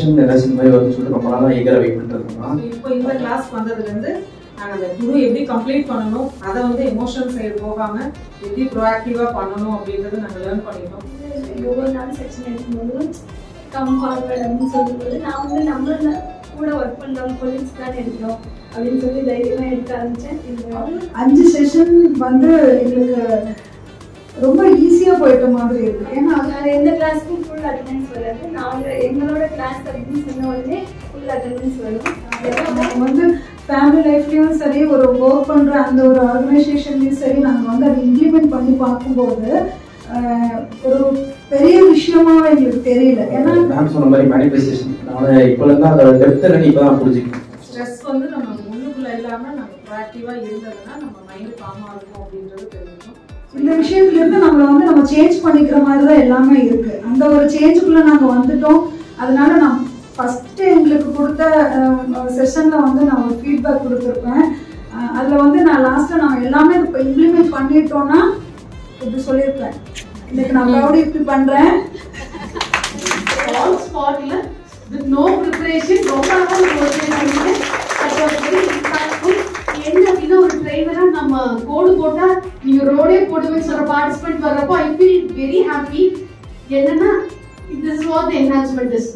Session ஏதாச்சும் மாதிரி வரும்னு சொல்லிட்டு ரொம்ப நாளாக ஈகராக வெயிட் பண்ணிருக்கோம். இப்போ இந்த கிளாஸ் வந்ததுலேருந்து நாங்கள் அந்த குரு எப்படி கம்ப்ளீட் பண்ணணும், அதை வந்து எமோஷனல் சைடு போகாமல் எப்படி ப்ரோஆக்டிவாக பண்ணணும் அப்படின்றத நாங்கள் லேர்ன் பண்ணிட்டோம். ஒவ்வொரு நாள் செக்ஷன் எடுக்கும்போது கம் ஃபார்வர்ட் அப்படின்னு சொல்லும்போது நான் வந்து நம்மள கூட ஒர்க் பண்ணுறவங்க கொலீக்ஸ் தான் எடுக்கிறோம் அப்படின்னு சொல்லி தைரியமாக எடுக்க ஆரம்பித்தேன். 5 செஷன் வந்து எங்களுக்கு ரொம்ப ஈஸியாக போயிட்ட மாதிரி இருக்கு. ஏன்னா அது எந்த கிளாஸ்க்கும் ஃபுல் அட்டெண்டன்ஸ் வராது. நாங்கள் எங்களோட கிளாஸ் அப்படின்னு சொன்ன உடனே ஃபுல் அட்டெண்டன்ஸ் வரும். நம்ம வந்து ஃபேமிலி லைஃப்லேயும் சரி, ஒரு ஒர்க் பண்ணுற அந்த ஒரு ஆர்கனைசேஷன்லேயும் சரி, நாங்கள் வந்து அதை இம்ப்ளிமெண்ட் பண்ணி பார்க்கும்போது ஒரு பெரிய விஷயமா எங்களுக்கு தெரியல. ஏன்னா மேம் சொன்ன மாதிரி மேனிஃபெஸ்டேஷன் நான் இப்போலேருந்து அதோட டெப்த் என்னன்னு இப்போ தான் புரிஞ்சுக்கணும். ஸ்ட்ரெஸ் வந்து நம்ம முன்னுக்குள்ளே இல்லாமல் நம்ம ப்ரோஆக்டிவாக இருந்ததுன்னா நம்ம மைண்டு காமாக இருக்கும் அப்படின்றது தெரிஞ்சுக்கணும். இந்த விஷயத்துல இருந்து நம்ம சேஞ்ச் பண்ணிக்கிற மாதிரி தான் எல்லாமே இருக்கு. அந்த ஒரு சேஞ்சுக்குள்ள நாங்க வந்துட்டோம். அதனால நான் ஃபர்ஸ்ட் எங்களுக்கு கொடுத்த செஷன்ல வந்து நான் ஒரு ஃபீட்பேக் கொடுத்துருப்பேன். அதுல வந்து நான் லாஸ்ட்ல நாங்கள் எல்லாமே இப்போ இம்ப்ளிமெண்ட் பண்ணிட்டோம்னா இப்படி சொல்லியிருப்பேன். இன்னைக்கு நான் ப்ரௌட் இப்படி பண்றேன். ஆன் ஸ்பாட்ல வித் நோ ப்ரிப்பரேஷன் ரொம்ப நாள் மோட்டிவேட் பண்ணிட்டு அது ஒரு வெரி இம்பாக்ட்ஃபுல். என்ன அப்படின்னா ஒரு ட்ரெயினரா நம்ம கோடு போட்டா நீங்க ரோடே போடுவேன்னு சொல்ற பார்ட்டிசிபென்ட் வர்றப்போ ஐ ஃபீல் வெரி ஹாப்பி. என்னன்னா this is what the enhancement is.